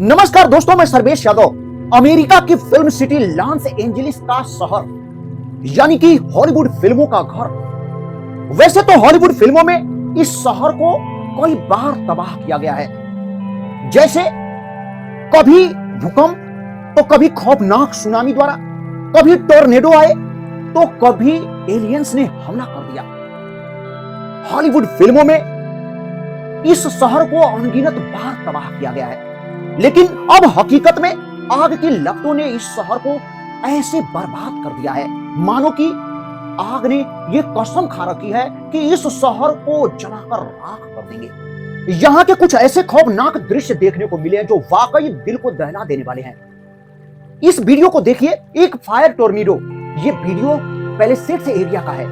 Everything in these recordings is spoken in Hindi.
नमस्कार दोस्तों, मैं सर्वेश यादव। अमेरिका की फिल्म सिटी लॉस एंजलिस का शहर यानी कि हॉलीवुड फिल्मों का घर। वैसे तो हॉलीवुड फिल्मों में इस शहर को कई बार तबाह किया गया है, जैसे कभी भूकंप तो कभी खौफनाक सुनामी द्वारा, कभी टोर्नेडो आए तो कभी एलियंस ने हमला कर दिया। हॉलीवुड फिल्मों में इस शहर को अनगिनत बार तबाह किया गया है, लेकिन अब हकीकत में आग की लपटों ने इस शहर को ऐसे बर्बाद कर दिया है मानो कि आग ने यह कसम खा रखी है कि इस शहर को जलाकर राख कर देंगे। यहां के कुछ ऐसे खौफनाक दृश्य देखने को मिले हैं जो वाकई दिल को दहला देने वाले हैं। इस वीडियो को देखिए, एक फायर टोर्नेडो। यह वीडियो पैलेसेड्स एरिया का है।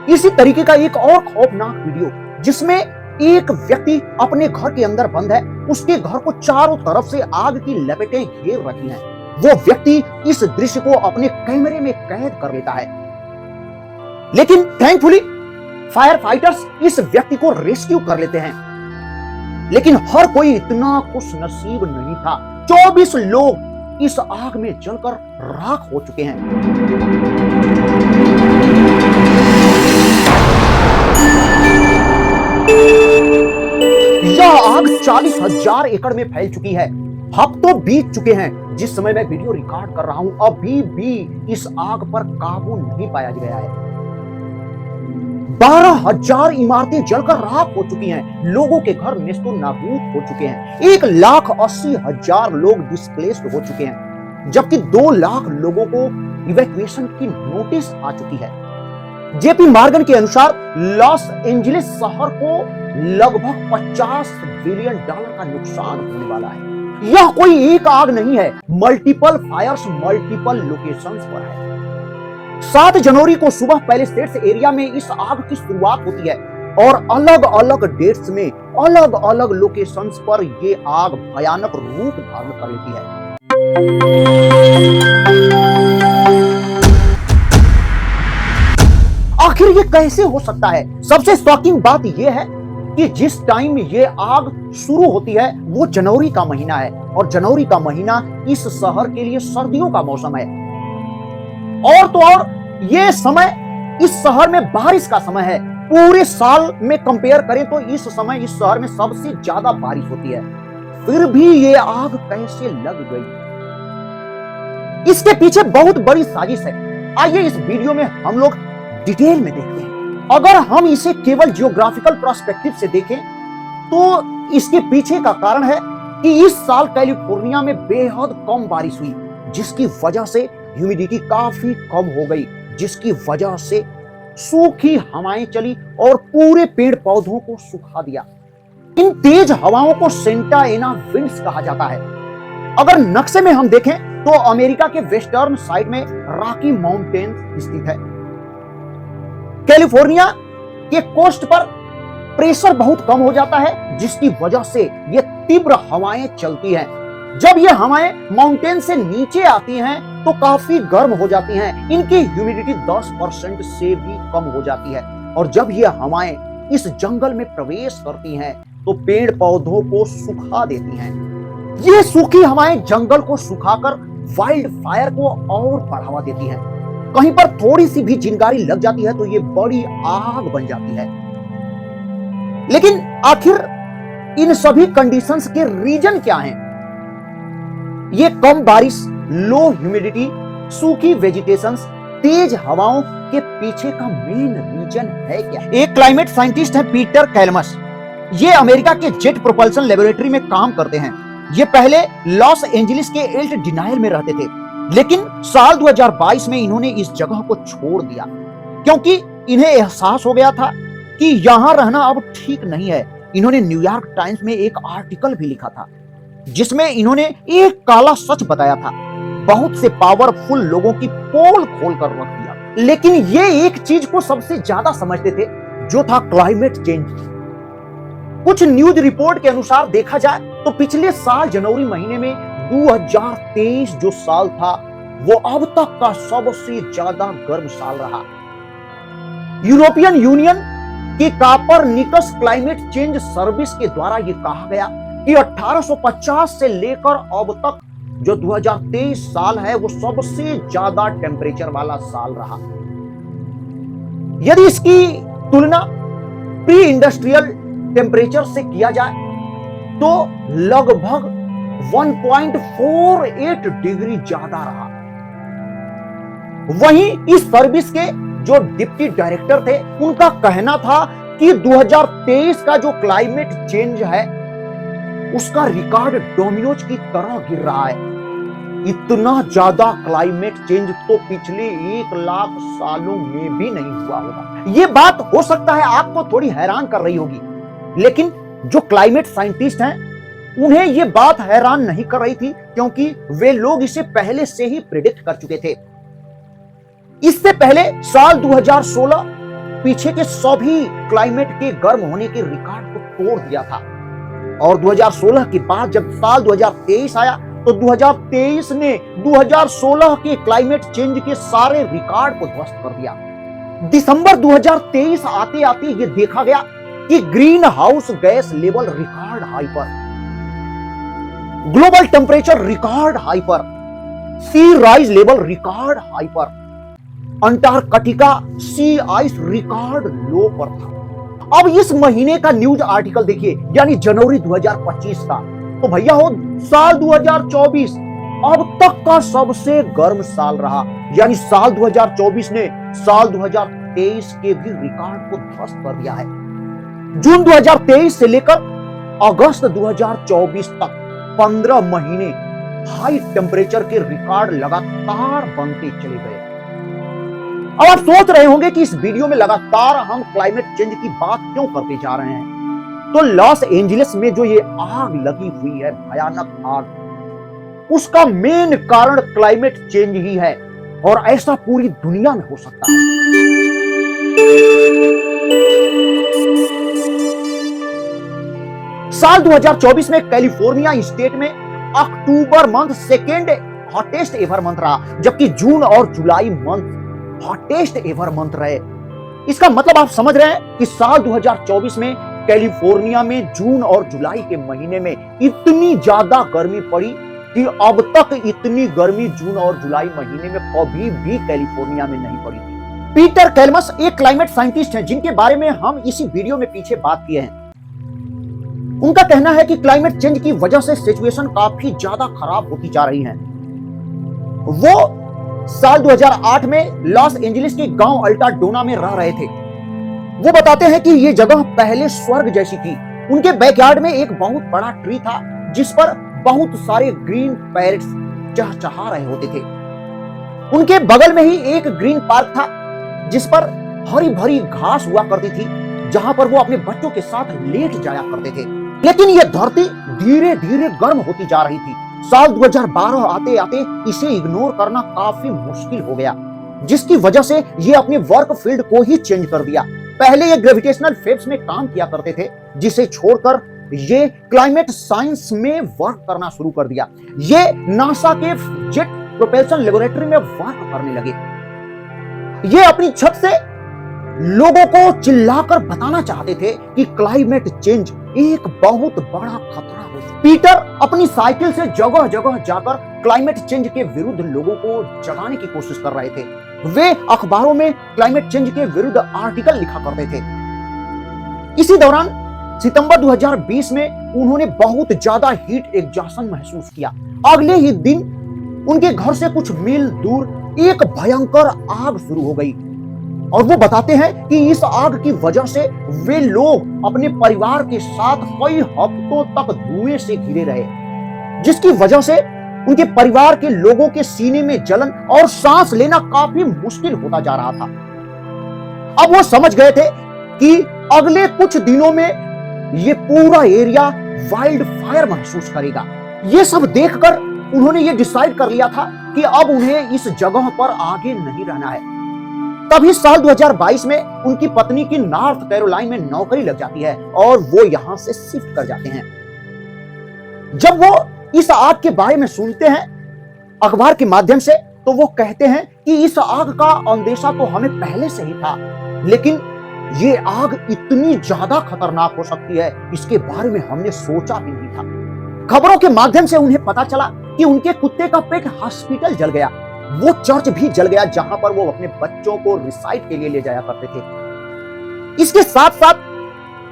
इसी तरीके का एक और खौफनाक वीडियो जिसमें एक व्यक्ति अपने घर के अंदर बंद है, उसके घर को चारों तरफ से आग की लपेटें घेर रखी हैं। वो व्यक्ति इस दृश्य को अपने कैमरे में कैद कर लेता है, लेकिन थैंकफुली फायर फाइटर्स इस व्यक्ति को रेस्क्यू कर लेते हैं। लेकिन हर कोई इतना खुश नसीब नहीं था। 24 लोग इस आग में जलकर राख हो चुके हैं। यह आग 40,000 एकड़ में फैल चुकी है। हफ्तों बीत चुके हैं जिस समय मैं वीडियो रिकॉर्ड कर रहा हूं, अभी भी इस आग पर काबू नहीं पाया गया है। 12,000 इमारतें जलकर राख हो चुकी हैं। लोगों के घर नेस्तो नाबूद हो चुके हैं। 1,80,000 लोग डिस्प्लेस्ड हो चुके हैं, जबकि 2 लाख लोगों को इवैक्यूएशन की नोटिस आ चुकी है। जेपी मॉर्गन के अनुसार लॉस एंजलिस शहर को लगभग $50 बिलियन का नुकसान होने वाला है। यह कोई एक आग नहीं है, मल्टीपल फायर्स मल्टीपल लोकेशंस पर है। 7 जनवरी को सुबह पैलेसेड्स एरिया में इस आग की शुरुआत होती है और अलग अलग डेट्स में अलग अलग लोकेशंस पर यह आग भयानक रूप धारण कर लेती है। आखिर ये कैसे हो सकता है? सबसे शॉकिंग बात यह है कि जिस टाइम ये आग शुरू होती है वो जनवरी का महीना है, और जनवरी का महीना इस शहर के लिए सर्दियों का मौसम है। और तो और ये समय इस शहर में बारिश का समय है। पूरे साल में कंपेयर करें तो इस समय इस शहर में सबसे ज्यादा बारिश होती है, फिर भी ये आग कैसे लग गई? इसके पीछे बहुत बड़ी साजिश है। आइए इस वीडियो में हम लोग डिटेल में देखते हैं। अगर हम इसे केवल जियोग्राफिकल पर्सपेक्टिव से देखें तो इसके पीछे का कारण है कि इस साल कैलिफोर्निया में बेहद कम बारिश हुई, जिसकी वजह से ह्यूमिडिटी काफी कम हो गई, जिसकी वजह से सूखी हवाएं चली और पूरे पेड़ पौधों को सुखा दिया। इन तेज हवाओं को सेंटा एना विंड्स कहा जाता है। अगर नक्शे में हम देखें तो अमेरिका के वेस्टर्न साइड में रॉकी माउंटेन्स स्थित है। कैलिफोर्निया के कोस्ट पर प्रेशर बहुत कम हो जाता है, जिसकी वजह से ये तीव्र हवाएं चलती हैं। जब ये हवाएं माउंटेन से नीचे आती हैं तो काफी गर्म हो जाती हैं। इनकी ह्यूमिडिटी 10% से भी कम हो जाती है, और जब ये हवाएं इस जंगल में प्रवेश करती हैं तो पेड़ पौधों को सुखा देती हैं। ये सूखी हवाएं जंगल को सुखाकर वाइल्ड फायर को और बढ़ावा देती हैं। कहीं पर थोड़ी सी भी चिंगारी लग जाती है तो ये बड़ी आग बन जाती है। लेकिन आखिर इन सभी कंडीशंस के रीजन क्या हैं? ये कम बारिश, लो ह्यूमिडिटी, सूखी वेजिटेशंस, तेज हवाओं के पीछे का मेन रीजन है क्या? एक क्लाइमेट साइंटिस्ट है पीटर कैलमस। ये अमेरिका के जेट प्रोपल्शन लेबोरेटरी में काम करते हैं। ये पहले लॉस एंजलिस के एल्ट डिनाइल में रहते थे, लेकिन साल 2022 में इन्होंने इस जगह को छोड़ दिया क्योंकि इन्हें एहसास हो गया था कि यहां रहना अब ठीक नहीं है। इन्होंने न्यूयॉर्क टाइम्स में एक आर्टिकल भी लिखा था जिसमें इन्होंने एक काला सच बताया था। बहुत से पावरफुल लोगों की पोल खोल कर रख दिया, लेकिन ये एक चीज को सबसे ज्यादा समझते थे, जो था क्लाइमेट चेंज। कुछ न्यूज रिपोर्ट के अनुसार देखा जाए तो पिछले साल जनवरी महीने में 2023 जो साल था वो अब तक का सबसे ज्यादा गर्म साल रहा। यूरोपियन यूनियन की कापरनिकस क्लाइमेट चेंज सर्विस के द्वारा यह कहा गया कि 1850 से लेकर अब तक जो 2023 साल है वो सबसे ज्यादा टेम्परेचर वाला साल रहा। यदि इसकी तुलना प्री इंडस्ट्रियल टेम्परेचर से किया जाए तो लगभग 1.48 डिग्री ज्यादा रहा। वहीं इस सर्विस के जो डिप्टी डायरेक्टर थे उनका कहना था कि 2023 का जो क्लाइमेट चेंज है उसका रिकॉर्ड डोमिनोज की तरह गिर रहा है। इतना ज्यादा क्लाइमेट चेंज तो पिछले 1 लाख सालों में भी नहीं हुआ होगा। यह बात हो सकता है आपको थोड़ी हैरान कर रही होगी, लेकिन जो क्लाइमेट साइंटिस्ट हैं उन्हें यह बात हैरान नहीं कर रही थी, क्योंकि वे लोग इसे पहले से ही प्रिडिक्ट कर चुके थे। इससे पहले साल 2016 पीछे के सभी क्लाइमेट के गर्म होने के रिकॉर्ड को तोड़ दिया था, और 2016 के बाद जब साल 2023 आया तो 2023 ने 2016 के क्लाइमेट चेंज के सारे रिकॉर्ड को ध्वस्त कर दिया। दिसंबर 2023 आते आते ये देखा गया कि green house gas level record high पर, ग्लोबल टेम्परेचर रिकॉर्ड हाई पर, सी राइज लेवल रिकॉर्ड हाई पर, अंटार्कटिका सी आइस रिकॉर्ड लो पर था। अब इस महीने का न्यूज आर्टिकल देखिए, यानी जनवरी 2025 का, तो भैया हो साल 2024 अब तक का सबसे गर्म साल रहा। यानी साल 2024 ने साल 2023 के भी रिकॉर्ड को ध्वस्त कर दिया है। जून 2023 से लेकर अगस्त 2024 तक 15 महीने हाई टेम्परेचर के रिकॉर्ड लगातार बनते चले गए। अब आप सोच रहे होंगे कि इस वीडियो में लगातार हम क्लाइमेट चेंज की बात क्यों करते जा रहे हैं। तो लॉस एंजलिस में जो ये आग लगी हुई है, भयानक आग, उसका मेन कारण क्लाइमेट चेंज ही है, और ऐसा पूरी दुनिया में हो सकता है। साल 2024 में कैलिफोर्निया स्टेट में October month second hottest ever month रहा, जबकि जून और July month hottest ever month रहे। इसका मतलब आप समझ रहे हैं कि साल 2024 में कैलिफोर्निया में जून और जुलाई के महीने में इतनी ज्यादा गर्मी पड़ी कि अब तक इतनी गर्मी जून और जुलाई महीने में कभी भी कैलिफोर्निया में नहीं पड़ी थी। पीटर कैलमस एक क्लाइमेट साइंटिस्ट हैं जिनके बारे में हम इसी वीडियो में पीछे बात किए हैं। उनका कहना है कि क्लाइमेट चेंज की वजह से सिचुएशन काफी ज्यादा खराब होती जा रही है। वो साल 2008 में लॉस एंजलिस के गांव अल्टाडोना में रह रहे थे। वो बताते हैं कि ये जगह पहले स्वर्ग जैसी थी। उनके बैकयार्ड में एक बहुत बड़ा ट्री था जिस पर बहुत सारे ग्रीन पैरट्स चहचहा रहे होते थे। उनके बगल में ही एक ग्रीन पार्क था जिस पर हरी भरी घास हुआ करती थी, जहां पर वो अपने बच्चों के साथ लेट जाया करते थे। लेकिन ये धरती धीरे धीरे गर्म होती जा रही थी। साल 2012 आते आते इसे इग्नोर करना काफी मुश्किल हो गया, जिसकी वजह से ये अपने वर्क फील्ड को ही चेंज कर दिया। पहले ये ग्रेविटेशनल वेव्स में काम किया करते थे, जिसे छोड़कर ये क्लाइमेट साइंस में वर्क करना शुरू कर दिया। ये नासा के जेट प्रोपल्शन लेबोरेटरी में वर्क करने लगे। ये अपनी छत से लोगों को चिल्लाकर बताना चाहते थे कि क्लाइमेट चेंज एक बहुत बड़ा खतरा है। पीटर अपनी साइकिल से जगह जगह जाकर क्लाइमेट चेंज के विरुद्ध लोगों को जगाने की कोशिश कर रहे थे। वे अखबारों में क्लाइमेट चेंज के विरुद्ध आर्टिकल लिखा करते थे। इसी दौरान सितंबर 2020 में उन्होंने बहुत ज्यादा हीट एग्जॉशन महसूस किया। अगले ही दिन उनके घर से कुछ मील दूर एक भयंकर आग शुरू हो गई, और वो बताते हैं कि इस आग की वजह से वे लोग अपने परिवार के साथ कई हफ्तों तक धुएं से घिरे रहे, जिसकी वजह से उनके परिवार के लोगों के सीने में जलन और सांस लेना काफी मुश्किल होता जा रहा था। अब वो समझ गए थे कि अगले कुछ दिनों में ये पूरा एरिया वाइल्ड फायर महसूस करेगा। ये सब देखकर उन्होंने ये डिसाइड कर लिया था कि अब उन्हें इस जगह पर आगे नहीं रहना है। तभी साल 2022 में उनकी पत्नी की नॉर्थ कैरोलाइन में नौकरी लग जाती है और वो यहां से शिफ्ट कर जाते हैं। जब वो इस आग के बारे में सुनते हैं अखबार के माध्यम से, तो वो कहते हैं कि इस आग का अंदेशा तो हमें पहले से ही था, लेकिन ये आग इतनी ज्यादा खतरनाक हो सकती है, इसके बारे में हमने सोचा भी नहीं था। खबरों के माध्यम से उन्हें पता चला कि उनके कुत्ते का पेट हॉस्पिटल जल गया, वो चर्च भी जल गया जहां पर वो अपने बच्चों को रिसाइट के लिए ले जाया करते थे। इसके साथ साथ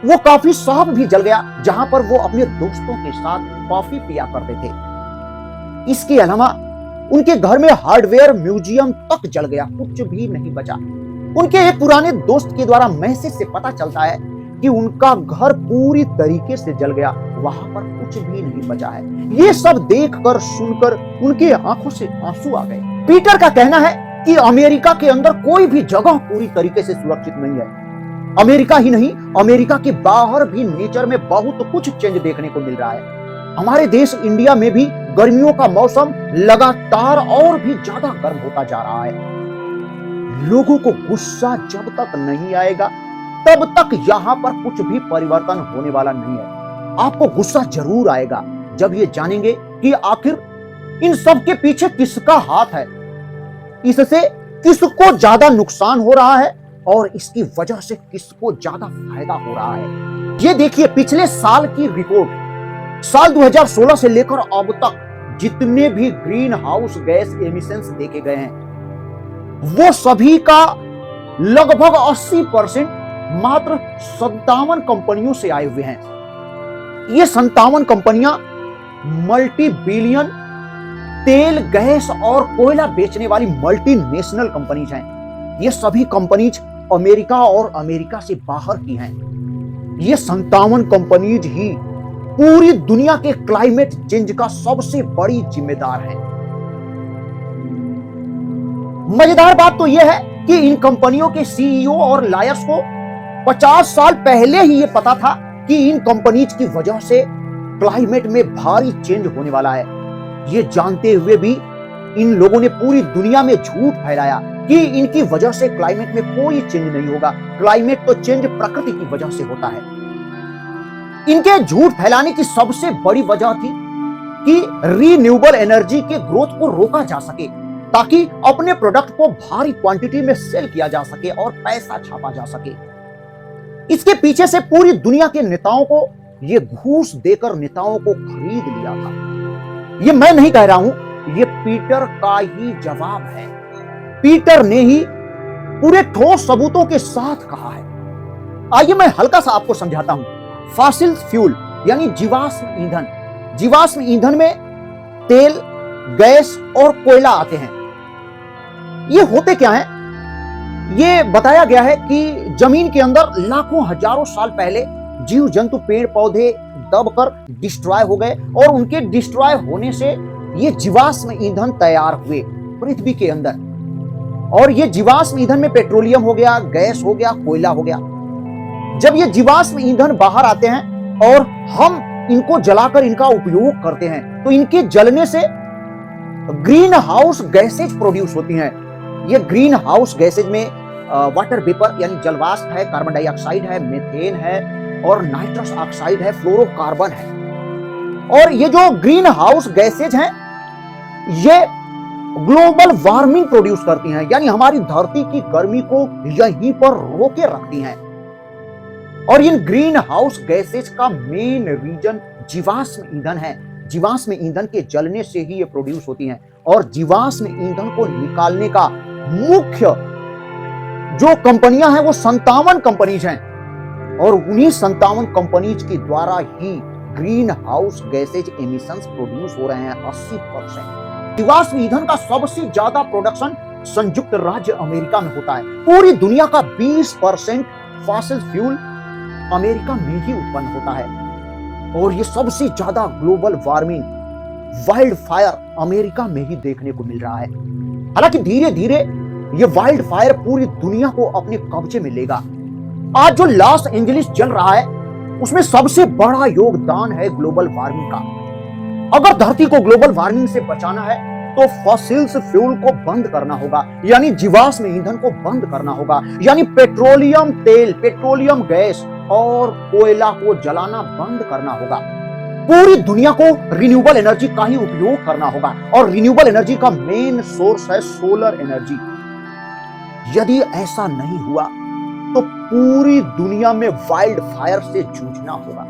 वो कॉफी शॉप भी जल गया जहां पर वो अपने दोस्तों के साथ कॉफी पिया करते थे। इसके अलावा उनके घर में हार्डवेयर म्यूजियम तक जल गया, कुछ भी नहीं बचा। उनके एक पुराने दोस्त के द्वारा मैसेज से पता चलता है कि उनका घर पूरी तरीके से जल गया, वहां पर कुछ भी नहीं बचा है। ये सब देखकर सुनकर उनकी आंखों से आंसू आ गए। पीटर का कहना है कि अमेरिका के अंदर कोई भी जगह पूरी तरीके से सुरक्षित नहीं है। अमेरिका ही नहीं, अमेरिका के बाहर भी नेचर में बहुत कुछ चेंज देखने को मिल रहा है। हमारे देश इंडिया में भी गर्मियों का मौसम लगातार और भी ज्यादा गर्म होता जा रहा है। लोगों को गुस्सा जब तक नहीं आएगा तब तक यहां पर कुछ भी परिवर्तन होने वाला नहीं है। आपको गुस्सा जरूर आएगा जब ये जानेंगे कि आखिर इन सब के पीछे किसका हाथ है, इससे किसको ज्यादा नुकसान हो रहा है और इसकी वजह से किसको ज्यादा फायदा हो रहा है। ये देखिए पिछले साल की रिपोर्ट, साल 2016 से लेकर अब तक जितने भी ग्रीन हाउस गैस एमिशंस देखे गए हैं वो सभी का लगभग 80% मात्र 57 कंपनियों से आए हुए हैं। ये 57 कंपनियां मल्टी बिलियन तेल, गैस और कोयला बेचने वाली मल्टीनेशनल कंपनीज हैं। ये सभी कंपनीज अमेरिका और अमेरिका से बाहर की हैं। ये 57 कंपनीज ही पूरी दुनिया के क्लाइमेट चेंज का सबसे बड़ी जिम्मेदार है। मजेदार बात तो यह है कि इन कंपनियों के सीईओ और लायर्स को 50 साल पहले ही यह पता था कि इन कंपनीज की वजह से क्लाइमेट में भारी चेंज होने वाला है। ये जानते हुए भी इन लोगों ने पूरी दुनिया में झूठ फैलाया कि इनकी वजह से क्लाइमेट में कोई चेंज नहीं होगा। क्लाइमेट तो चेंज प्रकृति की वजह से होता है। इनके झूठ फैलाने की सबसे बड़ी वजह थी कि रीन्यूएबल एनर्जी के ग्रोथ को रोका जा सके ताकि अपने प्रोडक्ट को भारी क्वांटिटी में सेल किया जा सके और पैसा छापा जा सके। इसके पीछे से पूरी दुनिया के नेताओं को ये घूस देकर नेताओं को खरीद लिया था। ये मैं नहीं कह रहा हूं, ये पीटर का ही जवाब है। पीटर ने ही पूरे ठोस सबूतों के साथ कहा है। आइए मैं हल्का सा आपको समझाता हूं। फॉसिल फ्यूल यानी जीवाश्म ईंधन, जीवाश्म ईंधन में तेल, गैस और कोयला आते हैं। ये होते क्या हैं? ये बताया गया है कि जमीन के अंदर लाखों हजारों साल पहले जीव जंतु, पेड़ पौधे दबकर डिस्ट्रॉय हो गए और उनके डिस्ट्रॉय होने से ये जीवाश्म ईंधन तैयार हुए पृथ्वी के अंदर। और ये जीवाश्म ईंधन में पेट्रोलियम हो गया, गैस हो गया, कोयला हो गया। जब ये जीवाश्म ईंधन बाहर आते हैं और हम इनको जलाकर इनका उपयोग करते हैं तो इनके जलने से ग्रीन हाउस गैसेज प्रोड्यूस होती हैं। ये ग्रीन हाउस गैसेज में वाटर वेपर यानी जलवाष्प है, कार्बन डाइऑक्साइड है, मीथेन है और नाइट्रस ऑक्साइड है, फ्लोरोकार्बन है। और ये जो ग्रीन हाउस गैसेज हैं ये ग्लोबल वार्मिंग प्रोड्यूस करती हैं, यानी हमारी धरती की गर्मी को यहीं पर रोके रखती हैं। और इन ग्रीन हाउस गैसेज का मेन रीजन जीवाश्म ईंधन है। जीवाश्म ईंधन के जलने से ही ये प्रोड्यूस होती हैं। और जीवाश्म ईंधन को निकालने का मुख्य जो कंपनियां हैं वो 57 कंपनीज हैं और उन्हीं 57 कंपनीज के द्वारा ही greenhouse gases emissions produce हो रहे हैं 80%। जीवाश्म ईंधन का सबसे ज्यादा प्रोडक्शन संयुक्त राज्य अमेरिका में होता है। पूरी दुनिया का 20% फॉसिल फ्यूल अमेरिका में ही उत्पन्न होता है। और ये सबसे ज्यादा global warming, wild fire America में ही देखने को मिल रहा है। हालांकि धीरे धीरे ये वाइल्ड फायर पूरी दुनिया को अपने कब्जे में लेगा। आज जो लॉस एंजलिस जल रहा है उसमें सबसे बड़ा योगदान है ग्लोबल वार्मिंग का। अगर धरती को ग्लोबल वार्मिंग से बचाना है तो फॉसिल्स फ्यूल को बंद करना होगा, यानी जीवाश्म ईंधन को बंद करना होगा, यानी पेट्रोलियम तेल, पेट्रोलियम गैस और कोयला को जलाना बंद करना होगा। पूरी दुनिया को रिन्यूएबल एनर्जी का ही उपयोग करना होगा और रिन्यूएबल एनर्जी का मेन सोर्स है सोलर एनर्जी। यदि ऐसा नहीं हुआ तो पूरी दुनिया में वाइल्ड फायर से जूझना होगा।